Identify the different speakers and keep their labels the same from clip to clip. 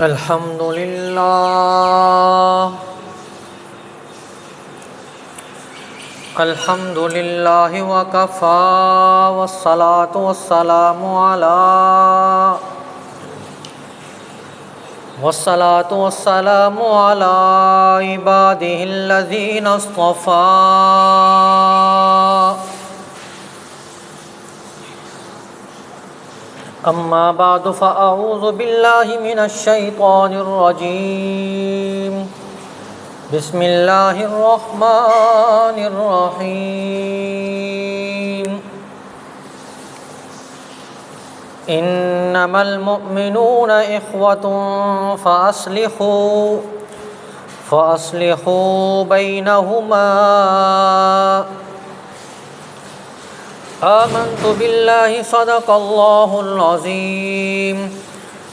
Speaker 1: الحمد لله الحمد لله وكفى والصلاة والسلام على عباده الذين اصطفى أما بعد فأعوذ بالله من الشيطان الرجيم بسم الله الرحمن الرحيم إنما المؤمنون إخوة فأصلحوا بينهما آمنت بالله صدق الله العظيم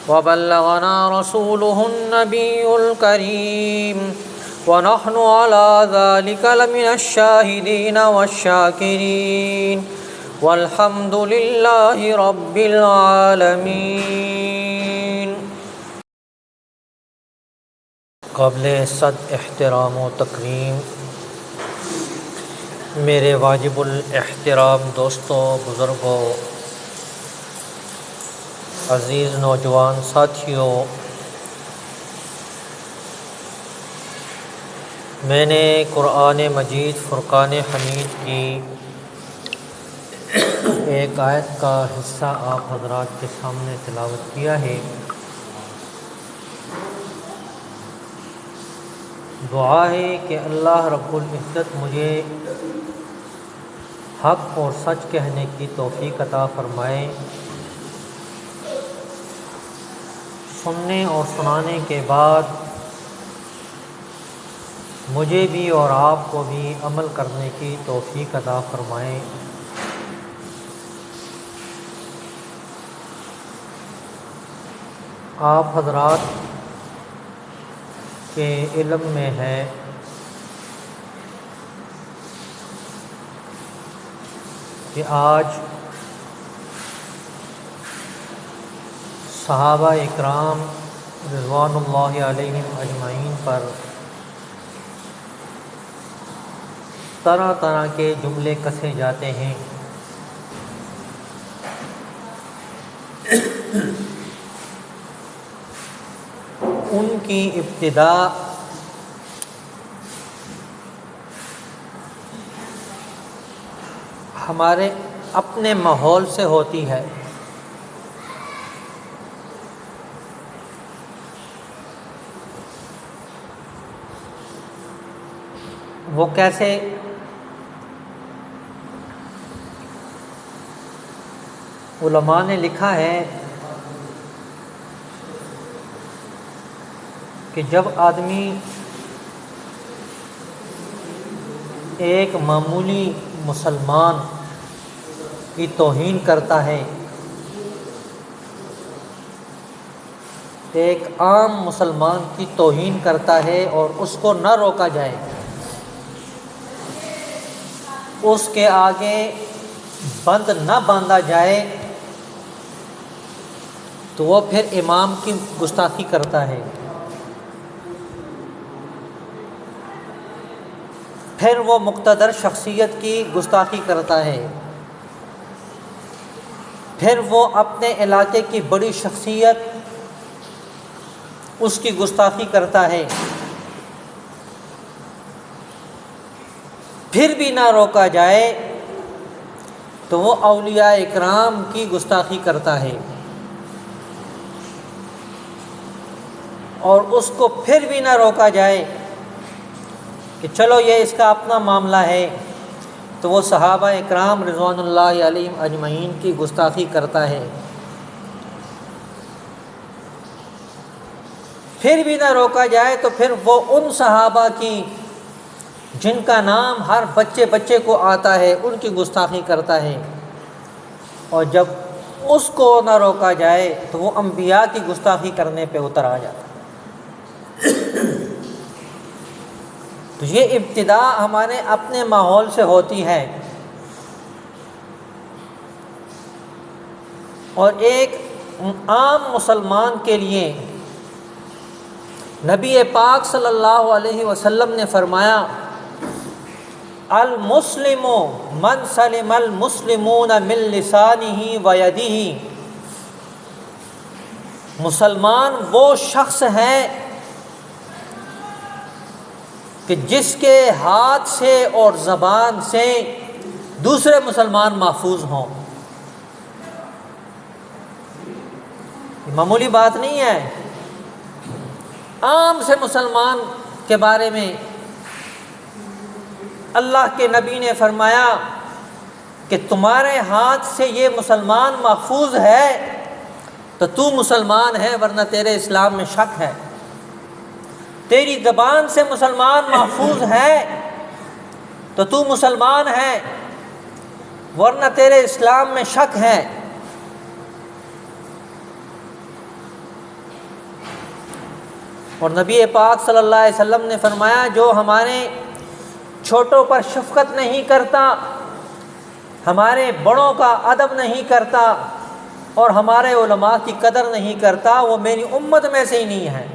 Speaker 1: وبلغنا رسوله النبي الكريم ونحن على ذلك لمن الشاهدين والشاكرين والحمد لله رب العالمين۔ قابل صد احترام و تکریم میرے واجب الاحترام دوستوں، بزرگوں، عزیز نوجوان ساتھیوں، میں نے قرآن مجید فرقان حمید کی ایک آیت کا حصہ آپ حضرات کے سامنے تلاوت کیا ہے۔ دعا ہے کہ اللہ رب العزت مجھے حق اور سچ کہنے کی توفیق عطا فرمائے، سننے اور سنانے کے بعد مجھے بھی اور آپ کو بھی عمل کرنے کی توفیق عطا فرمائے۔ آپ حضرات کے علم میں ہے کہ آج صحابہ اکرام رضوان اللہ علیہم اجمعین پر طرح طرح کے جملے کسے جاتے ہیں۔ ان کی ابتدا ہمارے اپنے ماحول سے ہوتی ہے۔ وہ کیسے؟ علماء نے لکھا ہے کہ جب آدمی ایک معمولی مسلمان کی توہین کرتا ہے، ایک عام مسلمان کی توہین کرتا ہے اور اس کو نہ روکا جائے، اس کے آگے بند نہ باندھا جائے، تو وہ پھر امام کی گستاخی کرتا ہے، پھر وہ مقتدر شخصیت کی گستاخی کرتا ہے، پھر وہ اپنے علاقے کی بڑی شخصیت اس کی گستاخی کرتا ہے، پھر بھی نہ روکا جائے تو وہ اولیاء اکرام کی گستاخی کرتا ہے، اور اس کو پھر بھی نہ روکا جائے کہ چلو یہ اس کا اپنا معاملہ ہے، تو وہ صحابہ اکرام رضوان اللہ علیہم اجمعین کی گستاخی کرتا ہے۔ پھر بھی نہ روکا جائے تو پھر وہ ان صحابہ کی جن کا نام ہر بچے کو آتا ہے ان کی گستاخی کرتا ہے، اور جب اس کو نہ روکا جائے تو وہ انبیاء کی گستاخی کرنے پہ اتر آ جاتا ہے۔ تو یہ ابتدا ہمارے اپنے ماحول سے ہوتی ہے، اور ایک عام مسلمان کے لیے نبی پاک صلی اللہ علیہ وسلم نے فرمایا المسلم من سلم المسلمون من لسانہ و یدہ، مسلمان وہ شخص ہے کہ جس کے ہاتھ سے اور زبان سے دوسرے مسلمان محفوظ ہوں۔ یہ معمولی بات نہیں ہے۔ عام سے مسلمان کے بارے میں اللہ کے نبی نے فرمایا کہ تمہارے ہاتھ سے یہ مسلمان محفوظ ہے تو تو مسلمان ہے، ورنہ تیرے اسلام میں شک ہے۔ تیری زبان سے مسلمان محفوظ ہے تو تو مسلمان ہے، ورنہ تیرے اسلام میں شک ہے۔ اور نبی پاک صلی اللہ علیہ وسلم نے فرمایا جو ہمارے چھوٹوں پر شفقت نہیں کرتا، ہمارے بڑوں کا ادب نہیں کرتا اور ہمارے علماء کی قدر نہیں کرتا، وہ میری امت میں سے ہی نہیں ہے۔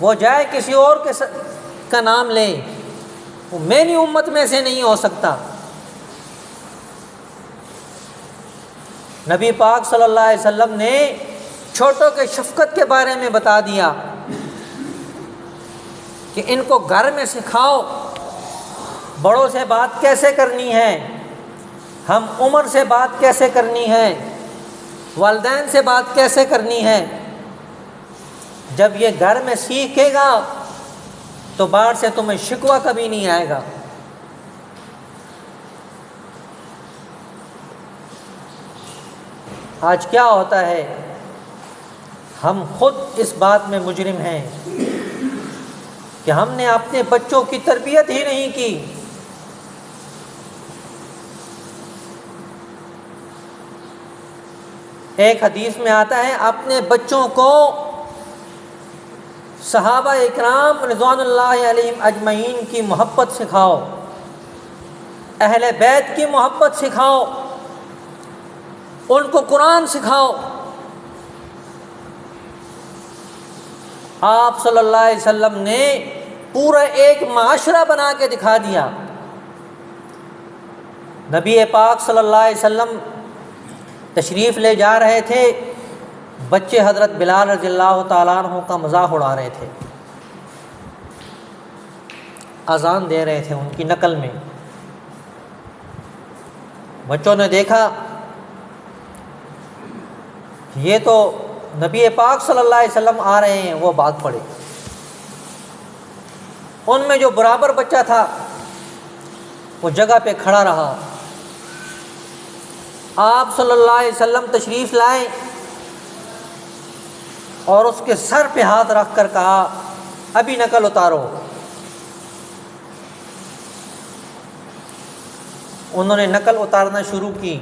Speaker 1: وہ جائے کسی اور کا نام لے، وہ میری امت میں سے نہیں ہو سکتا۔ نبی پاک صلی اللہ علیہ وسلم نے چھوٹوں کے شفقت کے بارے میں بتا دیا کہ ان کو گھر میں سکھاؤ بڑوں سے بات کیسے کرنی ہے، ہم عمر سے بات کیسے کرنی ہے، والدین سے بات کیسے کرنی ہے۔ جب یہ گھر میں سیکھے گا تو باہر سے تمہیں شکوہ کبھی نہیں آئے گا۔ آج کیا ہوتا ہے، ہم خود اس بات میں مجرم ہیں کہ ہم نے اپنے بچوں کی تربیت ہی نہیں کی۔ ایک حدیث میں آتا ہے اپنے بچوں کو صحابہ اکرام رضوان اللہ علیہم اجمعین کی محبت سکھاؤ، اہل بیت کی محبت سکھاؤ، ان کو قرآن سکھاؤ۔ آپ صلی اللہ علیہ وسلم نے پورا ایک معاشرہ بنا کے دکھا دیا۔ نبی پاک صلی اللہ علیہ وسلم تشریف لے جا رہے تھے، بچے حضرت بلال رضی اللہ تعالیٰ عنہ کا مذاق اڑا رہے تھے، اذان دے رہے تھے ان کی نقل میں۔ بچوں نے دیکھا یہ تو نبی پاک صلی اللہ علیہ وسلم آ رہے ہیں، وہ بات پڑے۔ ان میں جو برابر بچہ تھا وہ جگہ پہ کھڑا رہا۔ آپ صلی اللہ علیہ وسلم تشریف لائے اور اس کے سر پہ ہاتھ رکھ کر کہا ابھی نقل اتارو۔ انہوں نے نقل اتارنا شروع کی،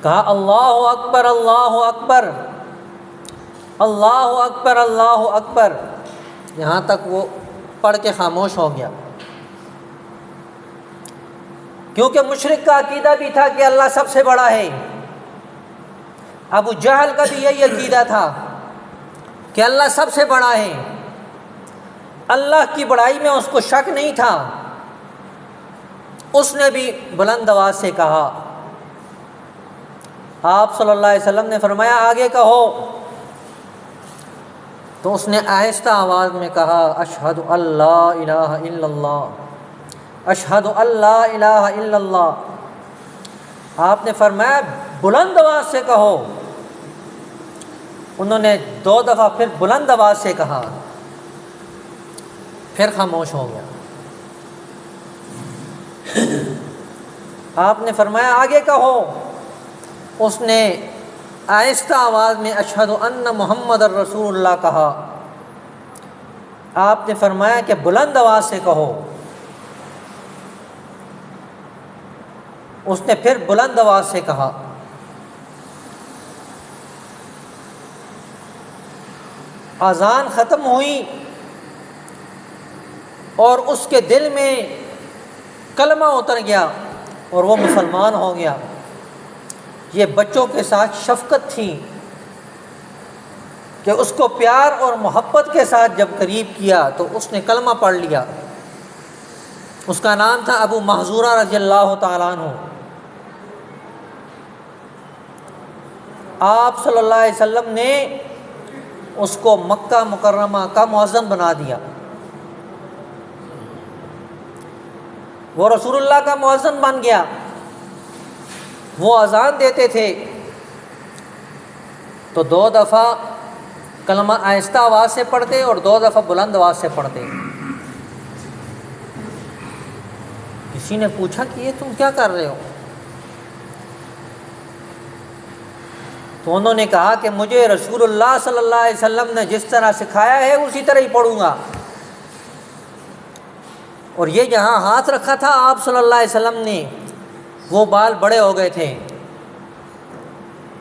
Speaker 1: کہا اللہ اکبر اللہ اکبر اللہ اکبر اللہ اکبر، یہاں تک وہ پڑھ کے خاموش ہو گیا، کیونکہ مشرک کا عقیدہ بھی تھا کہ اللہ سب سے بڑا ہے۔ ابو جہل کا بھی یہی عقیدہ تھا کہ اللہ سب سے بڑا ہے، اللہ کی بڑائی میں اس کو شک نہیں تھا۔ اس نے بھی بلند آواز سے کہا۔ آپ صلی اللہ علیہ وسلم نے فرمایا آگے کہو، تو اس نے آہستہ آواز میں کہا اشہد ان لا الہ الا اللہ، اشہد ان لا الہ الا اللہ۔ آپ نے فرمایا بلند آواز سے کہو۔ انہوں نے 2 دفعہ پھر بلند آواز سے کہا، پھر خاموش ہو گیا۔ آپ نے فرمایا آگے کہو۔ اس نے آہستہ آواز میں اشہد ان محمد الرسول اللہ کہا۔ آپ نے فرمایا کہ بلند آواز سے کہو۔ اس نے پھر بلند آواز سے کہا۔ اذان ختم ہوئی اور اس کے دل میں کلمہ اتر گیا اور وہ مسلمان ہو گیا۔ یہ بچوں کے ساتھ شفقت تھی، کہ اس کو پیار اور محبت کے ساتھ جب قریب کیا تو اس نے کلمہ پڑھ لیا۔ اس کا نام تھا ابو محذورہ رضی اللہ تعالیٰ عنہ۔ آپ صلی اللہ علیہ وسلم نے اس کو مکہ مکرمہ کا مؤذن بنا دیا۔ وہ رسول اللہ کا مؤذن بن گیا۔ وہ اذان دیتے تھے تو 2 دفعہ کلمہ آہستہ آواز سے پڑھتے اور 2 دفعہ بلند آواز سے پڑھتے۔ کسی نے پوچھا کہ یہ تم کیا کر رہے ہو؟ تو انہوں نے کہا کہ مجھے رسول اللہ صلی اللہ علیہ وسلم نے جس طرح سکھایا ہے اسی طرح ہی پڑھوں گا۔ اور یہ جہاں ہاتھ رکھا تھا آپ صلی اللہ علیہ وسلم نے، وہ بال بڑے ہو گئے تھے،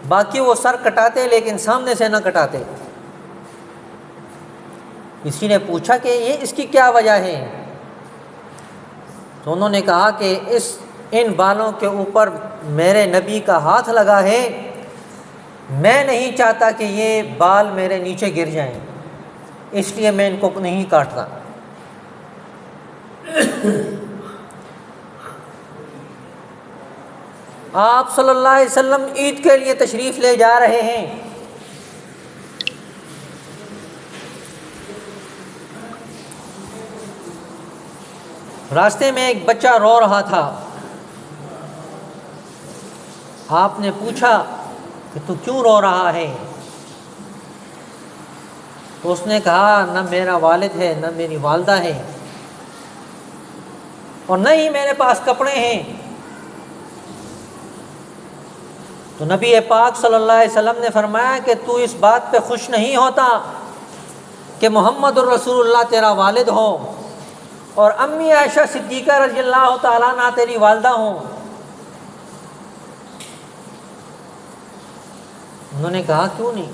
Speaker 1: باقی وہ سر کٹاتے لیکن سامنے سے نہ کٹاتے۔ کسی نے پوچھا کہ یہ اس کی کیا وجہ ہے؟ تو انہوں نے کہا کہ ان بالوں کے اوپر میرے نبی کا ہاتھ لگا ہے، میں نہیں چاہتا کہ یہ بال میرے نیچے گر جائیں، اس لیے میں ان کو نہیں کاٹتا۔ آپ صلی اللہ علیہ وسلم عید کے لیے تشریف لے جا رہے ہیں۔ راستے میں ایک بچہ رو رہا تھا۔ آپ نے پوچھا کہ تو کیوں رو رہا ہے؟ تو اس نے کہا نہ میرا والد ہے نہ میری والدہ ہے اور نہ ہی میرے پاس کپڑے ہیں۔ تو نبی پاک صلی اللہ علیہ وسلم نے فرمایا کہ تو اس بات پہ خوش نہیں ہوتا کہ محمد الرسول اللہ تیرا والد ہو اور امی عائشہ صدیقہ رضی اللہ تعالیٰ عنہ تیری والدہ ہوں؟ انہوں نے کہا کیوں نہیں؟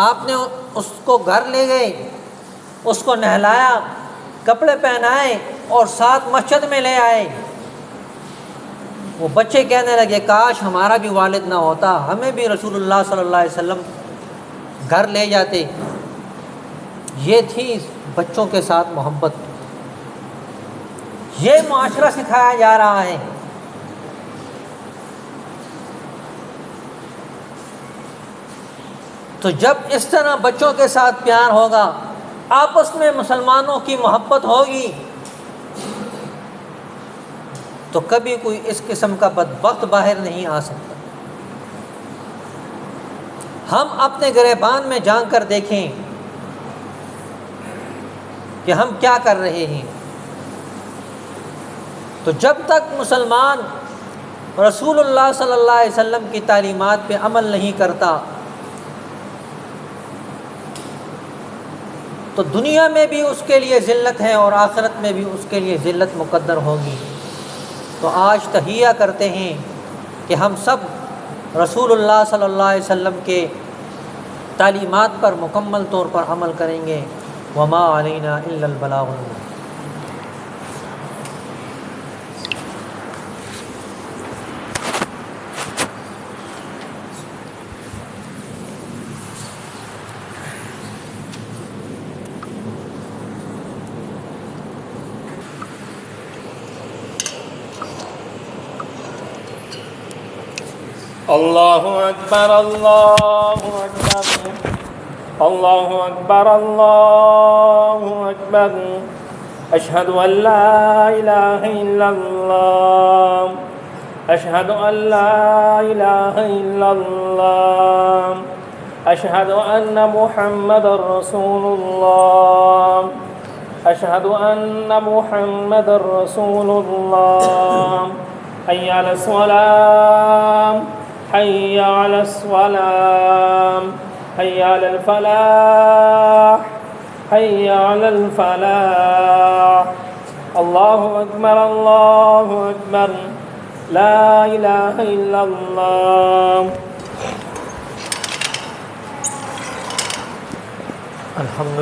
Speaker 1: آپ نے اس کو گھر لے گئے، اس کو نہلایا، کپڑے پہنائے اور ساتھ مسجد میں لے آئے۔ وہ بچے کہنے لگے کاش ہمارا بھی والد نہ ہوتا، ہمیں بھی رسول اللہ صلی اللہ علیہ وسلم گھر لے جاتے۔ یہ تھی بچوں کے ساتھ محبت، یہ معاشرہ سکھایا جا رہا ہے۔ تو جب اس طرح بچوں کے ساتھ پیار ہوگا، آپس میں مسلمانوں کی محبت ہوگی، تو کبھی کوئی اس قسم کا بدبخت باہر نہیں آ سکتا۔ ہم اپنے گریبان میں جان کر دیکھیں کہ ہم کیا کر رہے ہیں۔ تو جب تک مسلمان رسول اللہ صلی اللہ علیہ وسلم کی تعلیمات پہ عمل نہیں کرتا تو دنیا میں بھی اس کے لیے ذلت ہے اور آخرت میں بھی اس کے لیے ذلت مقدر ہوگی۔ تو آج تحیہ کرتے ہیں کہ ہم سب رسول اللہ صلی اللہ علیہ وسلم کے تعلیمات پر مکمل طور پر عمل کریں گے۔ وما علینا الا البلاغ المبین۔
Speaker 2: اللہ اکبر اللہ اکبر اللہ اکبر اللہ اکبر اشہد ان لا الہ الا اللہ اشہد ان لا الہ الا اللہ اشہد ان محمد رسول اللہ اشہد ان محمد رسول اللہ حی علی الصلاۃ حي على الصلاة حي على الفلاح حي على الفلاح الله أكبر الله أكبر لا إله إلا الله
Speaker 1: الحمد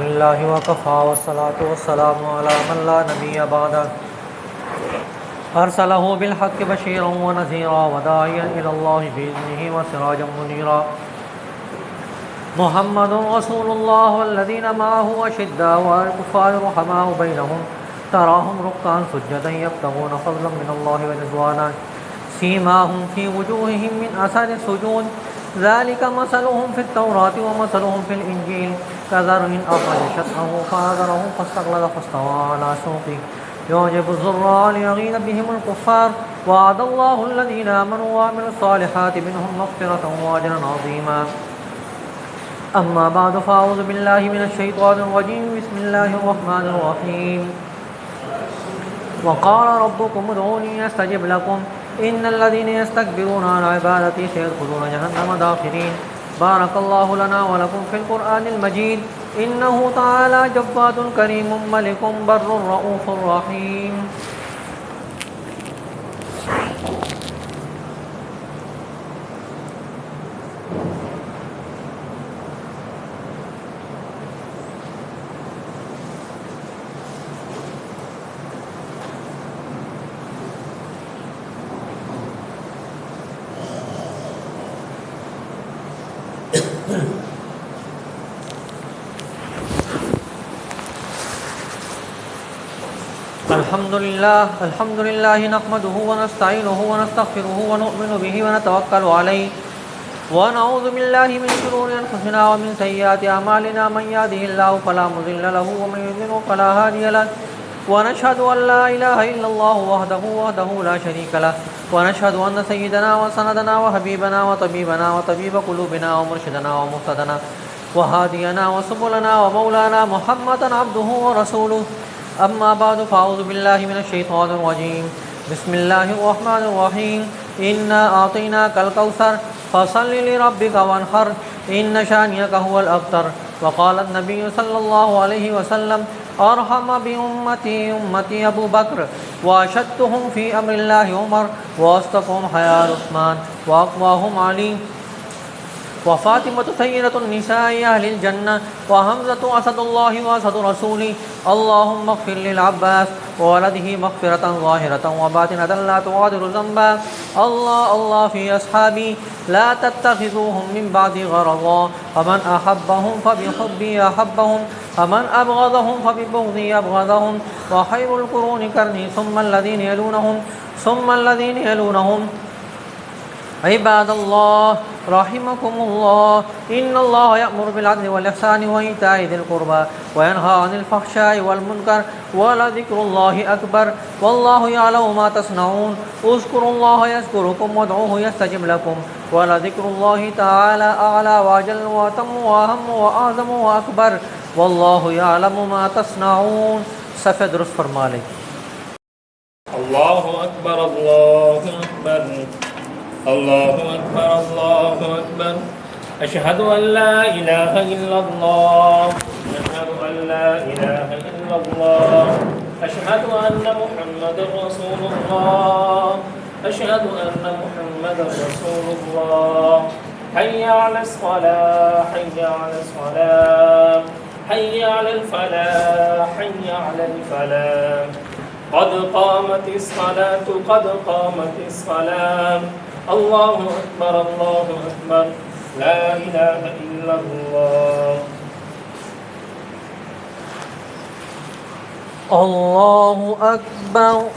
Speaker 1: لله وكفى والصلاة والسلام على من لا نبي بعده أرسله بالحق بشيرا ونذيرا وداعيا إلى الله بإذنه وسراجا منيرا محمد رسول الله والذين معه أشداء على الكفار رحماء بينهم تراهم ركعا سجدا يبتغون فضلا من الله ورضوانا سيماهم في وجوههم من أثر السجود ذلك مثلهم في التوراة ومثلهم في الإنجيل كزرع أخرج شطأه فآزره فاستغلظ فاستوى على سوقه يعجب الزراع ليغيظ بهم الكفار وعد الله الذين آمنوا وعملوا الصالحات منهم مغفرة وأجرا عظيما أما بعد فأعوذ بالله من الشيطان الرجيم بسم الله الرحمن الرحيم وقال ربكم ادعوني أستجب لكم إن الذين يستكبرون عن عبادتي سيدخلون جهنم داخرين بارك الله لنا ولكم في القرآن المجيد إنه تعالى جواد كريم ملك بر رؤوف رحيم الحمد لله نحمده ونستعينه ونستغفره ونؤمن به ونتوكل عليه ونعوذ بالله من شرور أنفسنا ومن سيئات أعمالنا من يهده الله فلا مضل له ومن يضلل فلا هادي له ونشهد أن لا إله إلا الله وحده لا شريك له ونشهد أن سيدنا وسندنا وحبيبنا وطبيبنا وطبيب قلوبنا ومرشدنا ومهتدنا وهادينا وسبلنا ومولانا محمدا عبده ورسوله أما بعد فأعوذ بالله من الشيطان الرجيم بسم الله الرحمن الرحيم إنا أعطيناك الكوثر فصل لربك وانحر إن شانئك هو الأبتر وقال النبي صلى الله عليه وسلم أرحم بأمتي أمتي أبو بكر وأشدهم في أمر الله عمر وأصدقهم حياء عثمان وأقواهم علي وفاطمة سيدة النساء أهل الجنة وحمزة أسد الله وأسد رسوله اللهم اغفر للعباس وولده مغفرة ظاهرة وباطنة لا تغادر ذنبا الله في أصحابي لا تتخذوهم من بعد غرضا فمن أحبهم فبحبي أحبهم فمن أبغضهم فببغضي أبغضهم وخير القرون قرني ثم الذين يلونهم عباد الله رحمكم الله إن الله يأمر بالعدل والإحسان وإيتاء ذي القربى وينهى عن الفحشاء والمنكر ولذكر الله أكبر والله يعلم ما تصنعون اذكروا الله يذكركم وادعوه يستجب لكم ولذكر الله تعالى أعلى وأجل وأتم وأهم وأعظم وأكبر والله يعلم ما تصنعون صفحہ درست فرما لیں
Speaker 2: الله أكبر الله أكبر الله أكبر الله أكبر أشهد أن لا إله إلا الله أشهد أن لا إله إلا الله أشهد أن محمد رسول الله أشهد أن محمد رسول الله حي على الصلاة حي على الصلاة حي على الفلاح حي على الفلاح قد قامت الصلاة قد قامت الصلاة الله أكبر لا إله إلا الله
Speaker 1: الله أكبر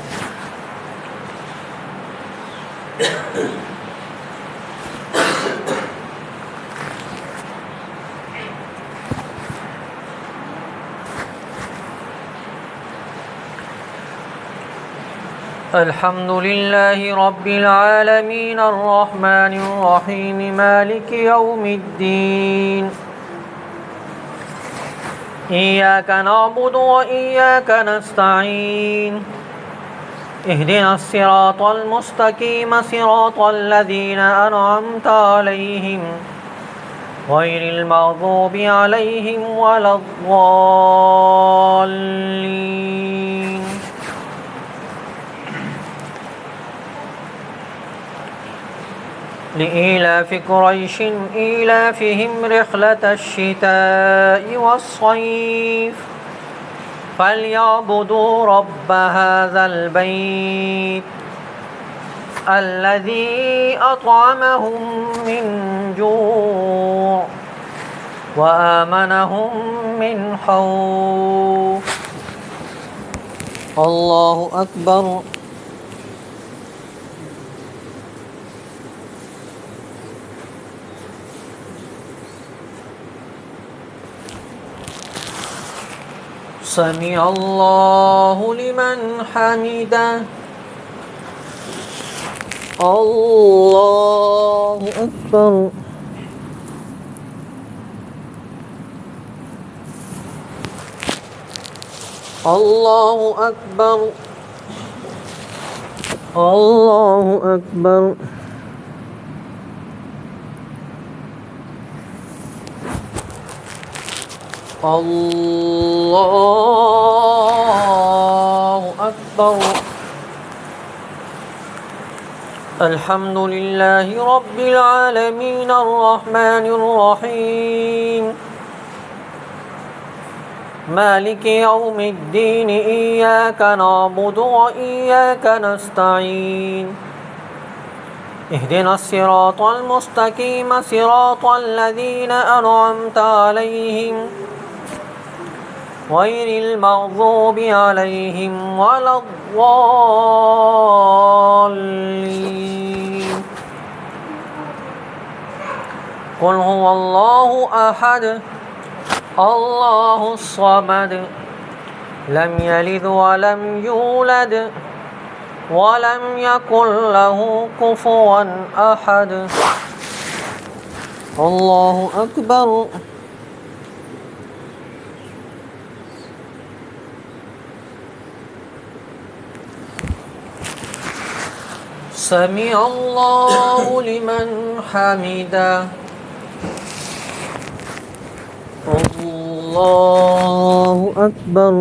Speaker 1: الحمد لله رب العالمين الرحمن الرحيم مالك يوم الدين إياك نعبد وإياك نستعين اهدنا الصراط المستقيم صراط الذين أنعمت عليهم غير المغضوب عليهم ولا الضالين لإيلاف قريش إيلافهم رحلة الشتاء والصيف فليعبدوا رب هذا البيت الذي أطعمهم من جوع وآمنهم من خوف اللہ اکبر سمع اللہ لمن حمدہ اللہ اکبر اللہ اکبر اللہ اکبر اللہ اکبر الحمد للہ رب العالمین الرحمن الرحیم مالک یوم الدین ایاک نعبد و ایاک نستعین اهدنا الصراط المستقیم صراط الذین انعمت علیہم غیر المغضوب علیہم ولا الضالین قل هو اللہ احد اللہ الصمد لم یلد ولم یولد ولم یکن له کفوا احد اللہ اکبر سمع اللہ لمن حمدہ اللہ اکبر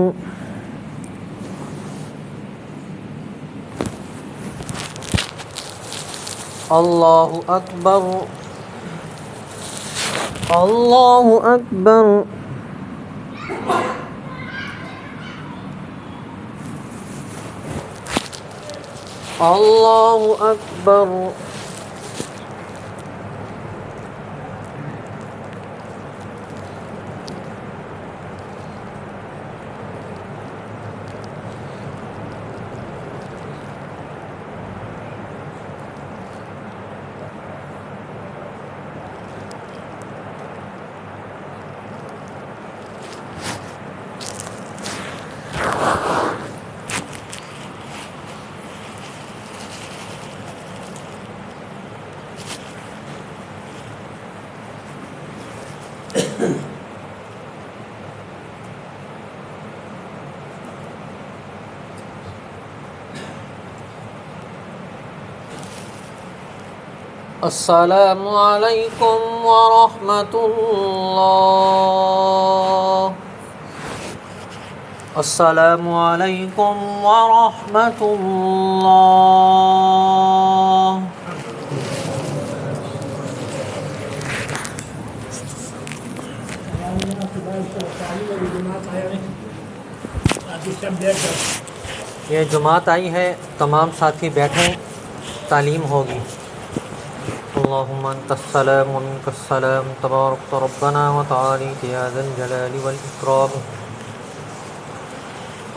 Speaker 1: اللہ اکبر اللہ اکبر اللہ اکبر السلام علیکم ورحمۃ اللہ السلام علیکم ورحمۃ اللہ یہ جماعت آئی ہے، تمام ساتھی بیٹھیں، تعلیم ہوگی۔ اللہم انت السلام و منک السلام تبارک ربنا و تعالیت یا ذا الجلال والاکرام۔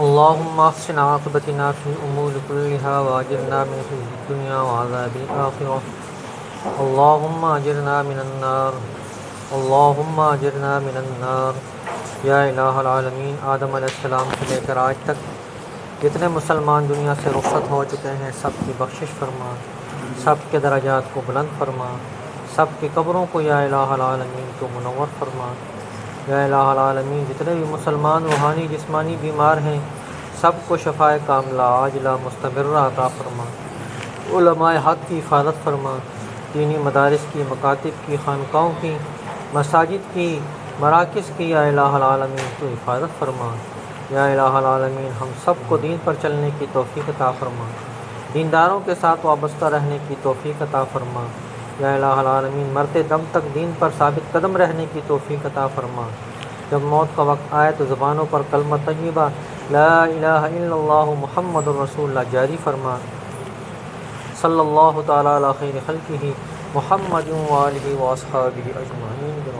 Speaker 1: اللہم احسن عاقبتنا فی الامور کلها واجرنا من خزي الدنیا وعذاب الآخرہ۔ اللہم اجرنا من النار، اللہم اجرنا من النار۔ یا الہ العالمین، آدم علیہ السلام سے لے کر آج تک جتنے مسلمان دنیا سے رخصت ہو چکے ہیں، سب کی بخشش فرما، سب کے درجات کو بلند فرما، سب کی قبروں کو یا الہ العالمین تو منور فرما۔ یا الہ العالمین، جتنے بھی مسلمان روحانی جسمانی بیمار ہیں، سب کو شفائے کاملہ عاجلہ مستمرہ عطا فرما۔ علماء حق کی حفاظت فرما، دینی مدارس کی، مکاتب کی، خانقاہوں کی، مساجد کی، مراکز کی یا الہ العالمین تو حفاظت فرما۔ یا الہ العالمین، ہم سب کو دین پر چلنے کی توفیق عطا فرما، دینداروں کے ساتھ وابستہ رہنے کی توفیق عطا فرما۔ یا الہ العالمین، مرتے دم تک دین پر ثابت قدم رہنے کی توفیق عطا فرما۔ جب موت کا وقت آئے تو زبانوں پر کلمہ طیبہ لا الہ الا اللہ محمد الرسول اللہ جاری فرما۔ صلی اللہ تعالیٰ علی خیر خلقہ محمد و آلہ و اصحابہ اجمعین۔